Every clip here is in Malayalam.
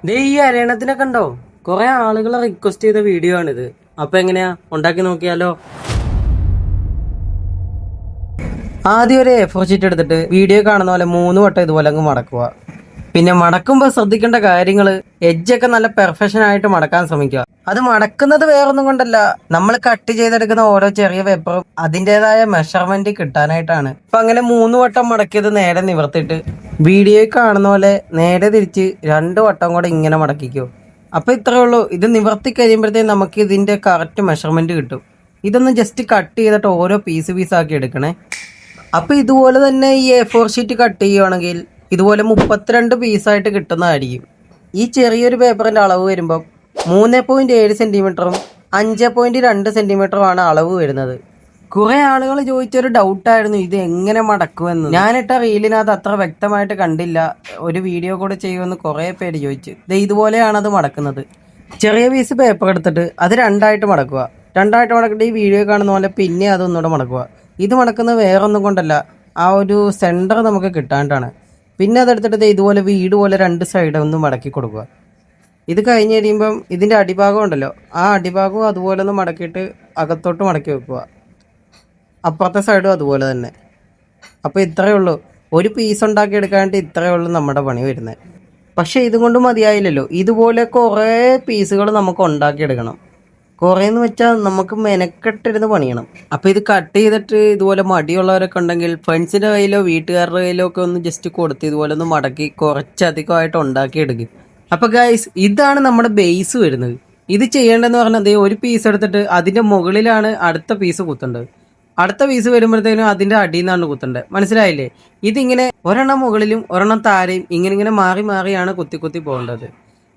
ദേ ഈ അരയണത്തിനൊക്കെ ഉണ്ടോ കുറെ ആളുകളെ റിക്വസ്റ്റ് ചെയ്ത വീഡിയോ ആണിത്. അപ്പൊ എങ്ങനെയാ ഉണ്ടാക്കി നോക്കിയാലോ? ആദ്യം ഒരു A4 ഷീറ്റ് എടുത്തിട്ട് വീഡിയോ കാണുന്ന പോലെ 3 വട്ടം ഇതുപോലെ അങ്ങ് മടക്കുക. പിന്നെ മടക്കുമ്പോൾ ശ്രദ്ധിക്കേണ്ട കാര്യങ്ങള്, എഡ്ജൊക്കെ നല്ല പെർഫെക്ഷൻ ആയിട്ട് മടക്കാൻ ശ്രമിക്കുക. അത് മടക്കുന്നത് വേറൊന്നും കൊണ്ടല്ല, നമ്മൾ കട്ട് ചെയ്തെടുക്കുന്ന ഓരോ ചെറിയ പേപ്പറും അതിൻ്റെതായ മെഷർമെന്റ് കിട്ടാനായിട്ടാണ്. അപ്പൊ അങ്ങനെ 3 വട്ടം മടക്കിയത് നേരെ നിവർത്തിയിട്ട് വീഡിയോയിൽ കാണുന്ന പോലെ നേരെ തിരിച്ച് 2 വട്ടം കൂടെ ഇങ്ങനെ മടക്കിക്കോ. അപ്പൊ ഇത്രേ ഉള്ളൂ. ഇത് നിവർത്തി കഴിയുമ്പോഴത്തേക്ക് നമുക്ക് ഇതിന്റെ കറക്റ്റ് മെഷർമെന്റ് കിട്ടും. ഇതൊന്ന് ജസ്റ്റ് കട്ട് ചെയ്തിട്ട് ഓരോ പീസാക്കി എടുക്കണേ. അപ്പൊ ഇതുപോലെ തന്നെ ഈ A4 ഷീറ്റ് കട്ട് ചെയ്യുവാണെങ്കിൽ ഇതുപോലെ 32 പീസായിട്ട് കിട്ടുന്നതായിരിക്കും. ഈ ചെറിയൊരു പേപ്പറിന്റെ അളവ് വരുമ്പം 3.7 സെന്റിമീറ്ററും 5.2 സെന്റിമീറ്ററുമാണ് അളവ് വരുന്നത്. കുറെ ആളുകൾ ചോദിച്ചൊരു ഡൗട്ടായിരുന്നു ഇത് എങ്ങനെ മടക്കുമെന്ന്. ഞാനിട്ട റീലിനകത്ത് അത്ര വ്യക്തമായിട്ട് കണ്ടില്ല, ഒരു വീഡിയോ കൂടെ ചെയ്യുമെന്ന് കുറെ പേര് ചോദിച്ചു. ഇതുപോലെയാണ് അത് മടക്കുന്നത്. ചെറിയ പീസ് പേപ്പർ എടുത്തിട്ട് അത് രണ്ടായിട്ട് മടക്കുക. രണ്ടായിട്ട് മടക്കിയിട്ട് ഈ വീഡിയോ കാണുന്ന പോലെ പിന്നെ അതൊന്നുകൂടെ മടക്കുക. ഇത് മടക്കുന്നത് വേറൊന്നും കൊണ്ടല്ല, ആ ഒരു സെൻറ്റർ നമുക്ക് കിട്ടാണ്ടാണ്. പിന്നെ അതെടുത്തിട്ട് ഇതുപോലെ വീട് പോലെ 2 സൈഡ് ഒന്ന് മടക്കി കൊടുക്കുക. ഇത് കഴിഞ്ഞ് കഴിയുമ്പം ഇതിൻ്റെ അടിഭാഗം ഉണ്ടല്ലോ, ആ അടിഭാഗവും അതുപോലെ ഒന്ന് മടക്കിയിട്ട് അകത്തോട്ട് മടക്കി വെക്കുക. അപ്പുറത്തെ സൈഡും അതുപോലെ തന്നെ. അപ്പോൾ ഇത്രയേ ഉള്ളൂ, ഒരു പീസ് ഉണ്ടാക്കി എടുക്കാനായിട്ട് ഇത്രയേ ഉള്ളൂ നമ്മുടെ പണി വരുന്നത്. പക്ഷേ ഇതുകൊണ്ട് മതിയായില്ലല്ലോ, ഇതുപോലെ കുറേ പീസുകൾ നമുക്ക് ഉണ്ടാക്കിയെടുക്കണം. കുറേന്ന് വെച്ചാൽ നമുക്ക് മെനക്കെട്ടിരുന്ന് പണിയണം. അപ്പോൾ ഇത് കട്ട് ചെയ്തിട്ട് ഇതുപോലെ മടിയുള്ളവരൊക്കെ ഉണ്ടെങ്കിൽ ഫ്രണ്ട്സിൻ്റെ കയ്യിലോ വീട്ടുകാരുടെ കയ്യിലോ ഒക്കെ ഒന്ന് ജസ്റ്റ് കൊടുത്ത് ഇതുപോലെ ഒന്ന് മടക്കി കുറച്ചധികമായിട്ട് ഉണ്ടാക്കിയെടുക്കും. അപ്പോൾ ഗൈസ്, ഇതാണ് നമ്മുടെ ബേസ് വരുന്നത്. ഇത് ചെയ്യേണ്ടതെന്ന് പറഞ്ഞാൽ ഒരു പീസ് എടുത്തിട്ട് അതിൻ്റെ മുകളിലാണ് അടുത്ത പീസ് കുത്തേണ്ടത്. അടുത്ത പീസ് വരുമ്പോഴത്തേനും അതിൻ്റെ അടിയിൽ നിന്നാണ് കുത്തേണ്ടത്. മനസ്സിലായില്ലേ? ഇതിങ്ങനെ ഒരെണ്ണം മുകളിലും ഒരെണ്ണം താഴെയും ഇങ്ങനെ മാറി മാറിയാണ് കുത്തി പോകേണ്ടത്.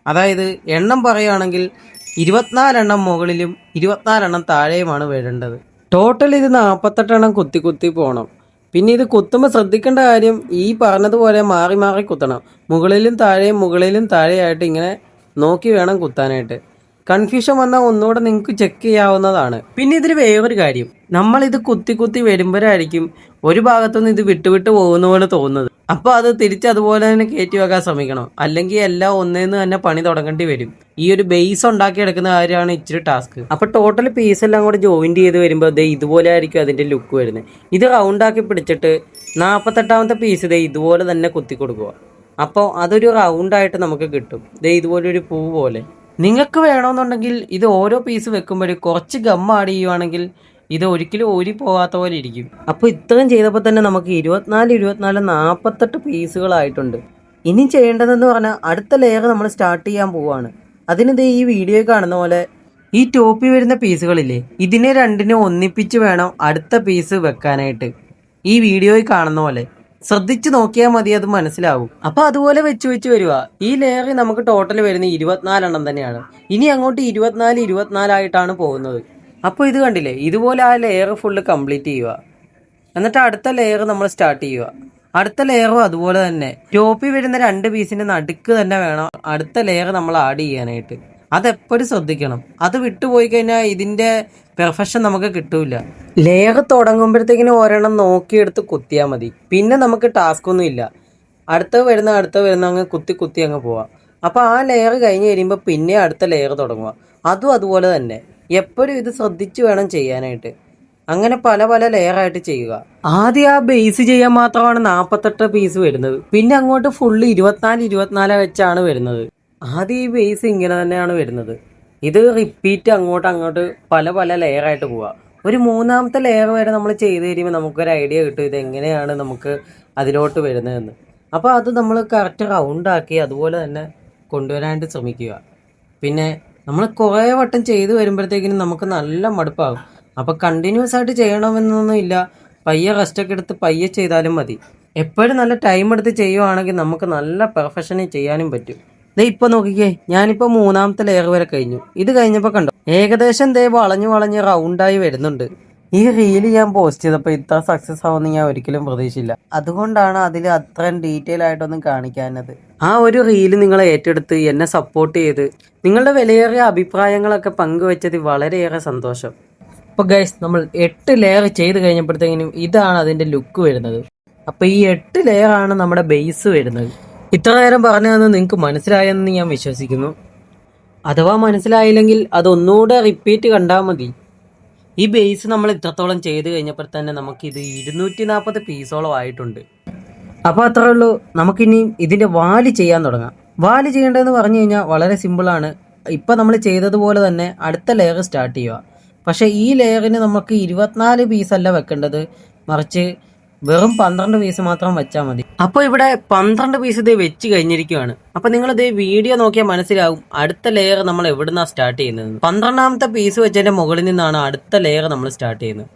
അതായത് എണ്ണം പറയുകയാണെങ്കിൽ 24 എണ്ണം മുകളിലും 24 എണ്ണം താഴെയുമാണ് വീഴേണ്ടത്. ടോട്ടൽ ഇത് 48 എണ്ണം കുത്തി പോകണം. പിന്നെ ഇത് കുത്തുമ്പോൾ ശ്രദ്ധിക്കേണ്ട കാര്യം, ഈ പറഞ്ഞതുപോലെ മാറി മാറി കുത്തണം. മുകളിലും താഴെയായിട്ട് ഇങ്ങനെ നോക്കി വേണം കുത്താനായിട്ട്. കൺഫ്യൂഷൻ വന്നാൽ ഒന്നുകൂടെ നിങ്ങൾക്ക് ചെക്ക് ചെയ്യാവുന്നതാണ്. പിന്നെ ഇതിൽ വേറൊരു കാര്യം, നമ്മളിത് കുത്തി വരുമ്പോഴായിരിക്കും ഒരു ഭാഗത്തുനിന്ന് ഇത് വിട്ട് പോകുന്ന പോലെ തോന്നുന്നത്. അപ്പോൾ അത് തിരിച്ച് അതുപോലെ തന്നെ കയറ്റി വെക്കാൻ ശ്രമിക്കണം, അല്ലെങ്കിൽ എല്ലാം ഒന്നേന്ന് തന്നെ പണി തുടങ്ങേണ്ടി വരും. ഈ ഒരു ബേസ് ഉണ്ടാക്കിയെടുക്കുന്ന കാര്യമാണ് ഇച്ചിരി ടാസ്ക്. അപ്പോൾ ടോട്ടൽ പീസ് എല്ലാം കൂടെ ജോയിൻറ്റ് ചെയ്ത് വരുമ്പോൾ ഇതുപോലെ ആയിരിക്കും അതിൻ്റെ ലുക്ക് വരുന്നത്. ഇത് റൗണ്ടാക്കി പിടിച്ചിട്ട് 48ാമത്തെ പീസ് ഇതുപോലെ തന്നെ കുത്തി കൊടുക്കുക. അപ്പോൾ അതൊരു റൗണ്ടായിട്ട് നമുക്ക് കിട്ടും. ഇതുപോലൊരു പൂ പോലെ. നിങ്ങൾക്ക് വേണമെന്നുണ്ടെങ്കിൽ ഇത് ഓരോ പീസ് വെക്കുമ്പോൾ കുറച്ച് ഗം ആഡ് ചെയ്യുവാണെങ്കിൽ ഇത് ഒരിക്കലും ഊരി പോകാത്ത പോലെ ഇരിക്കും. അപ്പോൾ ഇത്രയും ചെയ്തപ്പോൾ തന്നെ നമുക്ക് 48 പീസുകളായിട്ടുണ്ട്. ഇനി ചെയ്യേണ്ടതെന്ന് പറഞ്ഞാൽ അടുത്ത ലെയർ നമ്മൾ സ്റ്റാർട്ട് ചെയ്യാൻ പോവുകയാണ്. അതിനിത് ഈ വീഡിയോ കാണുന്ന പോലെ ഈ ടോപ്പിൽ വരുന്ന പീസുകളില്ലേ, ഇതിനെ രണ്ടിനെ ഒന്നിപ്പിച്ച് വേണം അടുത്ത പീസ് വെക്കാനായിട്ട്. ഈ വീഡിയോയിൽ കാണുന്ന പോലെ ശ്രദ്ധിച്ച് നോക്കിയാൽ മതി, അത് മനസ്സിലാവും. അപ്പൊ അതുപോലെ വെച്ച് വരിക. ഈ ലെയറിൽ നമുക്ക് ടോട്ടൽ വരുന്ന 24 എണ്ണം തന്നെയാണ്. ഇനി അങ്ങോട്ട് 24 ആയിട്ടാണ് പോകുന്നത്. അപ്പോൾ ഇത് കണ്ടില്ലേ, ഇതുപോലെ ആ ലെയർ ഫുള്ള് കംപ്ലീറ്റ് ചെയ്യുക. എന്നിട്ട് അടുത്ത ലെയർ നമ്മൾ സ്റ്റാർട്ട് ചെയ്യുക. അടുത്ത ലെയറും അതുപോലെ തന്നെ ടോപ്പിൽ വരുന്ന 2 പീസിന്റെ നടുക്ക് തന്നെ വേണം അടുത്ത ലെയർ നമ്മൾ ആഡ് ചെയ്യാനായിട്ട്. അതെപ്പോഴും ശ്രദ്ധിക്കണം. അത് വിട്ടുപോയി കഴിഞ്ഞാൽ ഇതിന്റെ പെർഫെക്ഷൻ നമുക്ക് കിട്ടൂല. ലെയർ തുടങ്ങുമ്പോഴത്തേക്കിനും ഒരെണ്ണം നോക്കിയെടുത്ത് കുത്തിയാൽ മതി. പിന്നെ നമുക്ക് ടാസ്ക് ഒന്നും ഇല്ല. അടുത്ത വരുന്ന അങ്ങ് കുത്തി അങ്ങ് പോവാം. അപ്പോൾ ആ ലെയർ കഴിഞ്ഞ് കഴിയുമ്പോൾ പിന്നെ അടുത്ത ലെയർ തുടങ്ങുക. അതും അതുപോലെ തന്നെ എപ്പോഴും ഇത് ശ്രദ്ധിച്ച് വേണം ചെയ്യാനായിട്ട്. അങ്ങനെ പല ലെയറായിട്ട് ചെയ്യുക. ആദ്യം ആ ബേസ് ചെയ്യാൻ മാത്രമാണ് 48 പീസ് വരുന്നത്. പിന്നെ അങ്ങോട്ട് ഫുള്ള് 24 വെച്ചാണ് വരുന്നത്. ആദ്യം ഈ ബേസ് ഇങ്ങനെ തന്നെയാണ് വരുന്നത്. ഇത് റിപ്പീറ്റ് അങ്ങോട്ട് പല ലെയറായിട്ട് പോവുക. ഒരു 3ാമത്തെ ലെയർ വരെ നമ്മൾ ചെയ്ത് കഴിയുമ്പോൾ നമുക്കൊരു ഐഡിയ കിട്ടും ഇത് എങ്ങനെയാണ് നമുക്ക് അതിലോട്ട് വരുന്നതെന്ന്. അപ്പോൾ അത് നമ്മൾ കറക്റ്റ് റൗണ്ടാക്കി അതുപോലെ തന്നെ കൊണ്ടുവരാനായിട്ട് ശ്രമിക്കുക. പിന്നെ നമ്മൾ കുറേ വട്ടം ചെയ്ത് വരുമ്പോഴത്തേക്കിനും നമുക്ക് നല്ല മടുപ്പാകും. അപ്പോൾ കണ്ടിന്യൂസ് ആയിട്ട് ചെയ്യണമെന്നൊന്നും ഇല്ല, പയ്യെ റെസ്റ്റൊക്കെ എടുത്ത് പയ്യെ ചെയ്താലും മതി. എപ്പോഴും നല്ല ടൈം എടുത്ത് ചെയ്യുവാണെങ്കിൽ നമുക്ക് നല്ല പെർഫെക്ഷനിൽ ചെയ്യാനും പറ്റും. ഇപ്പോൾ നോക്കിക്കേ, ഞാനിപ്പോൾ 3ാമത്തെ ലെയർ വരെ കഴിഞ്ഞു. ഇത് കഴിഞ്ഞപ്പോൾ കണ്ടോ, ഏകദേശം വളഞ്ഞ് റൗണ്ടായി വരുന്നുണ്ട്. ഈ റീല് ഞാൻ പോസ്റ്റ് ചെയ്തപ്പോൾ ഇത്ര സക്സസ് ആവുമെന്ന് ഞാൻ ഒരിക്കലും പ്രതീക്ഷിച്ചില്ല. അതുകൊണ്ടാണ് അതിൽ അത്രയും ഡീറ്റെയിൽ ആയിട്ടൊന്നും കാണിക്കാനത്. ആ ഒരു റീല് നിങ്ങൾ ഏറ്റെടുത്ത് എന്നെ സപ്പോർട്ട് ചെയ്ത് നിങ്ങളുടെ വിലയേറിയ അഭിപ്രായങ്ങളൊക്കെ പങ്കുവെച്ചത് വളരെയേറെ സന്തോഷം. അപ്പോൾ ഗൈസ്, നമ്മൾ 8 ലെയർ ചെയ്ത് കഴിഞ്ഞപ്പോഴത്തേക്കിനും ഇതാണ് അതിൻ്റെ ലുക്ക് വരുന്നത്. അപ്പോൾ ഈ 8 ലെയറാണ് നമ്മുടെ ബേസ് വരുന്നത്. ഇത്ര നേരം പറഞ്ഞതെന്ന് നിങ്ങൾക്ക് മനസ്സിലായെന്ന് ഞാൻ വിശ്വസിക്കുന്നു. അഥവാ മനസ്സിലായില്ലെങ്കിൽ അതൊന്നുകൂടെ റിപ്പീറ്റ് കണ്ടാൽ മതി. ഈ ബേസ് നമ്മൾ ഇത്രത്തോളം ചെയ്ത് കഴിഞ്ഞപ്പോൾ തന്നെ നമുക്കിത് 240 പീസോളം ആയിട്ടുണ്ട്. അപ്പോൾ അത്രേ ഉള്ളൂ. നമുക്കിനി ഇതിൻ്റെ വാല് ചെയ്യാൻ തുടങ്ങാം. വാല് ചെയ്യേണ്ടതെന്ന് പറഞ്ഞു കഴിഞ്ഞാൽ വളരെ സിമ്പിളാണ്. ഇപ്പം നമ്മൾ ചെയ്തതുപോലെ തന്നെ അടുത്ത ലെയർ സ്റ്റാർട്ട് ചെയ്യുക. പക്ഷേ ഈ ലെയറിന് നമുക്ക് 24 പീസല്ല വെക്കേണ്ടത്, മറിച്ച് വെറും 12 പീസ് മാത്രം വെച്ചാൽ മതി. അപ്പോൾ ഇവിടെ 12 പീസ് ഇത് വെച്ച് കഴിഞ്ഞിരിക്കുകയാണ്. അപ്പോൾ നിങ്ങളിത് വീഡിയോ നോക്കിയാൽ മനസ്സിലാവും അടുത്ത ലെയർ നമ്മൾ എവിടുന്നാണ് സ്റ്റാർട്ട് ചെയ്യുന്നത്. 12ാമത്തെ പീസ് വെച്ചതിൻ്റെ മുകളിൽ നിന്നാണ് അടുത്ത ലെയർ നമ്മൾ സ്റ്റാർട്ട് ചെയ്യുന്നത്.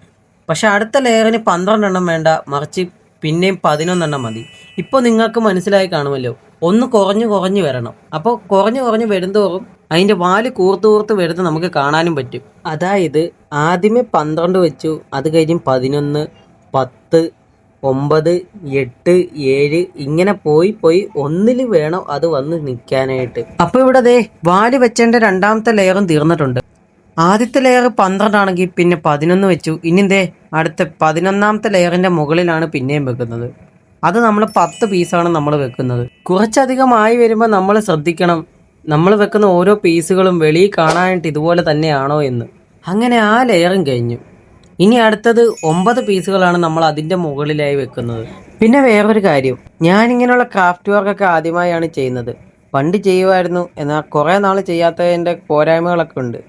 പക്ഷെ അടുത്ത ലെയറിന് 12 എണ്ണം വേണ്ട, മറിച്ച് പിന്നെയും 11 എണ്ണം മതി. ഇപ്പോൾ നിങ്ങൾക്ക് മനസ്സിലായി കാണുമല്ലോ, ഒന്ന് കുറഞ്ഞു കുറഞ്ഞു വരണം. അപ്പോൾ കുറഞ്ഞു കുറഞ്ഞ് വരുന്തോറും അതിൻ്റെ വാല് കൂർത്ത് വരുന്നത് നമുക്ക് കാണാനും പറ്റും. അതായത് ആദ്യമേ 12 വെച്ചു, അത് കഴിഞ്ഞ് 11, 10, 9, 8, 7 ഇങ്ങനെ പോയി ഒന്നിൽ വേണം അത് വന്ന് നിൽക്കാനായിട്ട്. അപ്പോൾ ഇവിടെ ദേ വാല് വെച്ചതിൻ്റെ രണ്ടാമത്തെ ലെയറും തീർന്നിട്ടുണ്ട്. ആദ്യത്തെ ലെയർ 12 ആണെങ്കിൽ പിന്നെ 11 വെച്ചു. ഇനി ദേ അടുത്ത 11ാമത്തെ ലെയറിൻ്റെ മുകളിലാണ് പിന്നെയും വെക്കുന്നത്. അത് നമ്മൾ 10 പീസാണ് നമ്മൾ വെക്കുന്നത്. കുറച്ചധികമായി വരുമ്പോൾ നമ്മൾ ശ്രദ്ധിക്കണം, നമ്മൾ വെക്കുന്ന ഓരോ പീസുകളും വെളിയിൽ കാണാനായിട്ട് ഇതുപോലെ തന്നെയാണോ എന്ന്. അങ്ങനെ ആ ലെയറും കഴിഞ്ഞു. ഇനി അടുത്തത് 9 പീസുകളാണ് നമ്മൾ അതിൻ്റെ മുകളിലായി വെക്കുന്നത്. പിന്നെ വേറൊരു കാര്യം, ഞാനിങ്ങനെയുള്ള ക്രാഫ്റ്റ് വർക്കൊക്കെ ആദ്യമായാണ് ചെയ്യുന്നത്. പണ്ട് ചെയ്യുമായിരുന്നു, എന്നാൽ കുറേ നാൾ ചെയ്യാത്തതിൻ്റെ പോരായ്മകളൊക്കെ ഉണ്ട്.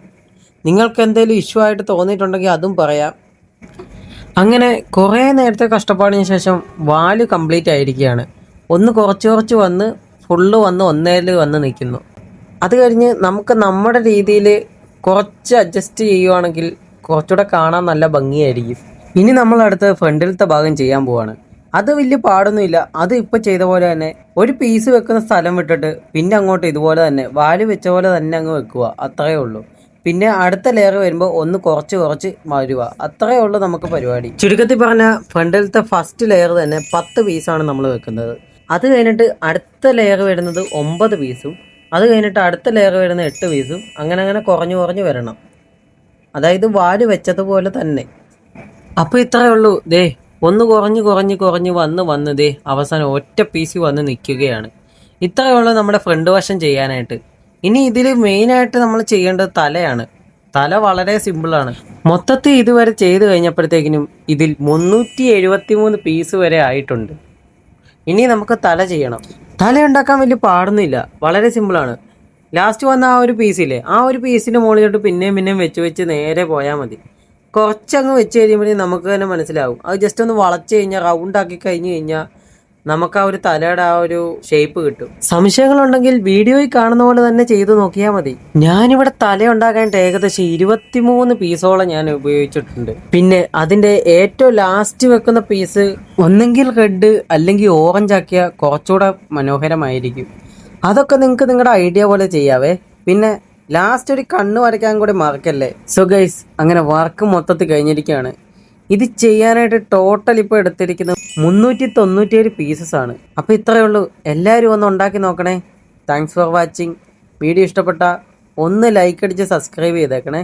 നിങ്ങൾക്ക് എന്തെങ്കിലും ഇഷ്യൂ ആയിട്ട് തോന്നിയിട്ടുണ്ടെങ്കിൽ അതും പറയാം. അങ്ങനെ കുറേ നേരത്തെ കഷ്ടപ്പാടിന് ശേഷം വാല് കംപ്ലീറ്റ് ആയിരിക്കുകയാണ്. ഒന്ന് കുറച്ച് വന്ന് ഫുള്ള് വന്ന് ഒന്നേൽ വന്ന് നിൽക്കുന്നു. അത് കഴിഞ്ഞ് നമുക്ക് നമ്മുടെ രീതിയിൽ കുറച്ച് അഡ്ജസ്റ്റ് ചെയ്യുവാണെങ്കിൽ കുറച്ചുകൂടെ കാണാൻ നല്ല ഭംഗിയായിരിക്കും. ഇനി നമ്മൾ അടുത്ത് ഫ്രണ്ടിലത്തെ ഭാഗം ചെയ്യാൻ പോവാണ്. അത് വലിയ പാടൊന്നുമില്ല. അത് ഇപ്പോൾ ചെയ്ത പോലെ തന്നെ ഒരു പീസ് വെക്കുന്ന സ്ഥലം വിട്ടിട്ട് പിന്നെ അങ്ങോട്ട് ഇതുപോലെ തന്നെ വാല് വെച്ച പോലെ തന്നെ അങ്ങ് വെക്കുക, അത്രയേ ഉള്ളൂ. പിന്നെ അടുത്ത ലെയർ വരുമ്പോൾ ഒന്ന് കുറച്ച് വരിക, അത്രയേ ഉള്ളൂ നമുക്ക് പരിപാടി. ചുരുക്കത്തിൽ പറഞ്ഞാൽ ഫ്രണ്ടിലത്തെ ഫസ്റ്റ് ലെയർ തന്നെ 10 പീസാണ് നമ്മൾ വെക്കുന്നത്. അത് കഴിഞ്ഞിട്ട് അടുത്ത ലെയർ വരുന്നത് 9 പീസും, അത് കഴിഞ്ഞിട്ട് അടുത്ത ലെയർ വരുന്ന 8 പീസും, അങ്ങനെ കുറഞ്ഞു വരണം. അതായത് വാല് വെച്ചതുപോലെ തന്നെ. അപ്പോൾ ഇത്രയേ ഉള്ളൂ. ദേ ഒന്ന് കുറഞ്ഞ് വന്ന് ദേ അവസാനം ഒറ്റ പീസ് വന്ന് നിൽക്കുകയാണ്. ഇത്രയേ ഉള്ളൂ നമ്മുടെ ഫ്രണ്ട് വശം ചെയ്യാനായിട്ട്. ഇനി ഇതിൽ മെയിനായിട്ട് നമ്മൾ ചെയ്യേണ്ടത് തലയാണ്. തല വളരെ സിമ്പിളാണ്. മൊത്തത്തിൽ ഇതുവരെ ചെയ്ത് കഴിഞ്ഞപ്പോഴത്തേക്കിനും ഇതിൽ 373 പീസ് വരെ ആയിട്ടുണ്ട്. ഇനി നമുക്ക് തല ചെയ്യണം. തല ഉണ്ടാക്കാൻ വലിയ പാടൊന്നുമില്ല, വളരെ സിമ്പിളാണ്. ലാസ്റ്റ് വന്ന ആ ഒരു പീസില്ലേ, ആ ഒരു പീസിൻ്റെ മുകളിലോട്ട് പിന്നെയും വെച്ച് നേരെ പോയാൽ മതി. കുറച്ചങ്ങ് വെച്ച് കഴിയുമ്പോഴേ നമുക്ക് തന്നെ മനസ്സിലാവും. അത് ജസ്റ്റ് ഒന്ന് വളച്ച് കഴിഞ്ഞാൽ റൗണ്ടാക്കി കഴിഞ്ഞാൽ നമുക്ക് ആ ഒരു തലയുടെ ആ ഒരു ഷേപ്പ് കിട്ടും. സംശയങ്ങളുണ്ടെങ്കിൽ വീഡിയോയിൽ കാണുന്ന പോലെ തന്നെ ചെയ്ത് നോക്കിയാൽ മതി. ഞാനിവിടെ തല ഉണ്ടാക്കാനായിട്ട് ഏകദേശം 23 പീസോളം ഞാൻ ഉപയോഗിച്ചിട്ടുണ്ട്. പിന്നെ അതിൻ്റെ ഏറ്റവും ലാസ്റ്റ് വെക്കുന്ന പീസ് ഒന്നെങ്കിൽ റെഡ് അല്ലെങ്കിൽ ഓറഞ്ച് ആക്കിയാൽ കുറച്ചുകൂടെ മനോഹരമായിരിക്കും. അതൊക്കെ നിങ്ങൾക്ക് നിങ്ങളുടെ ഐഡിയ പോലെ ചെയ്യാവേ. പിന്നെ ലാസ്റ്റ് ഒരു കണ്ണ് വരയ്ക്കാൻ കൂടി മറക്കല്ലേ. സോ ഗൈസ്, അങ്ങനെ വർക്ക് മൊത്തത്തിൽ കഴിഞ്ഞിരിക്കുകയാണ്. ഇത് ചെയ്യാനായിട്ട് ടോട്ടൽ ഇപ്പോൾ എടുത്തിരിക്കുന്നത് 397 പീസസ് ആണ്. അപ്പോൾ ഇത്രയേ ഉള്ളൂ. എല്ലാവരും ഒന്ന് ഉണ്ടാക്കി നോക്കണേ. Thanks for watching. വീഡിയോ ഇഷ്ടപ്പെട്ട ഒന്ന് ലൈക്ക് അടിച്ച് സബ്സ്ക്രൈബ് ചെയ്തേക്കണേ.